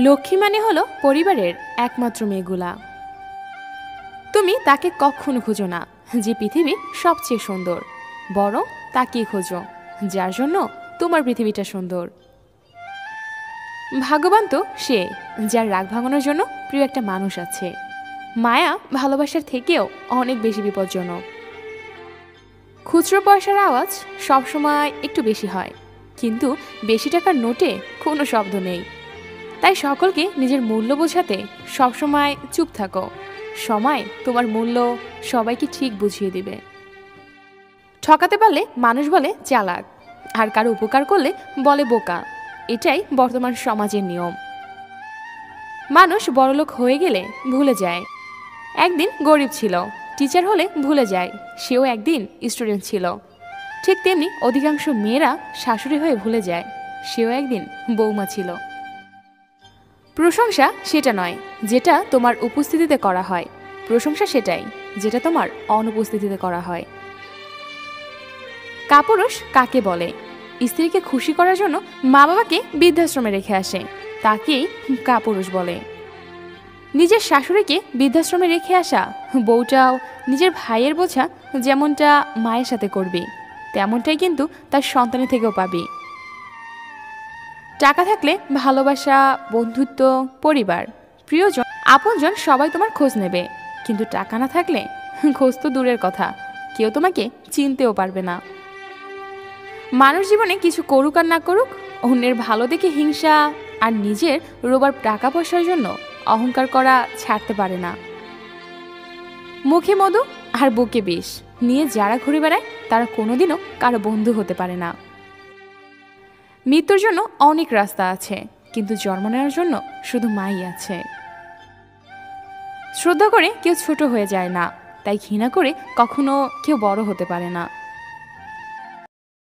লক্ষ্মী মানে হলো পরিবারের একমাত্র মেয়েগুলা। তুমি তাকে কখনো খুঁজো না যে পৃথিবী সবচেয়ে সুন্দর, বরং তাকেই খোঁজো যার জন্য তোমার পৃথিবীটা সুন্দর। ভাগ্যবান তো সে যার রাগ ভাঙানোর জন্য প্রিয় একটা মানুষ আছে। মায়া ভালোবাসার থেকেও অনেক বেশি বিপজ্জনক। খুচরো পয়সার আওয়াজ সবসময় একটু বেশি হয়, কিন্তু বেশি টাকার নোটে কোনো শব্দ নেই। তাই সকলকে নিজের মূল্য বোঝাতে সবসময় চুপ থাকো। সময় তোমার মূল্য সবাইকে ঠিক বুঝিয়ে দিবে। ঠকাতে পারলে মানুষ বলে চালাক, আর কারো উপকার করলে বলে বোকা। এটাই বর্তমান সমাজের নিয়ম। মানুষ বড়লোক হয়ে গেলে ভুলে যায় একদিন গরিব ছিল, টিচার হলে ভুলে যায় সেও একদিন স্টুডেন্ট ছিল। ঠিক তেমনি অধিকাংশ মেয়েরা শাশুড়ি হয়ে ভুলে যায় সেও একদিন বৌমা ছিল। প্রশংসা সেটা নয় যেটা তোমার উপস্থিতিতে করা হয়, প্রশংসা সেটাই যেটা তোমার অনুপস্থিতিতে করা হয়। কাপুরুষ কাকে বলে? স্ত্রীকে খুশি করার জন্য মা বাবাকে বৃদ্ধাশ্রমে রেখে আসে, তাকেই কাপুরুষ বলে। নিজের শাশুড়িকে বৃদ্ধাশ্রমে রেখে আসা বউটাও নিজের ভাইয়ের বোঝা যেমনটা মায়ের সাথে করবি, তেমনটাই কিন্তু তার সন্তানের থেকেও পাবি। টাকা থাকলে ভালোবাসা, বন্ধুত্ব, পরিবার, প্রিয়জন, আপনজন সবাই তোমার খোঁজ নেবে, কিন্তু টাকা না থাকলে খোঁজ তো দূরের কথা, কেউ তোমাকে চিনতেও পারবে না। মানুষ জীবনে কিছু করুক আর না করুক, অন্যের ভালো দেখে হিংসা আর নিজের রোবার টাকা পয়সার জন্য অহংকার করা ছাড়তে পারে না। মুখে মধু আর বুকে বিষ নিয়ে যারা ঘুরে বেড়ায় তারা কোনোদিনও কারো বন্ধু হতে পারে না। মৃত্যুর জন্য অনেক রাস্তা আছে, কিন্তু জন্ম নেওয়ার জন্য শুধু মাই আছে। শ্রদ্ধা করে কেউ ছোট হয়ে যায় না, তাই ঘৃণা করে কখনো কেউ বড় হতে পারে না।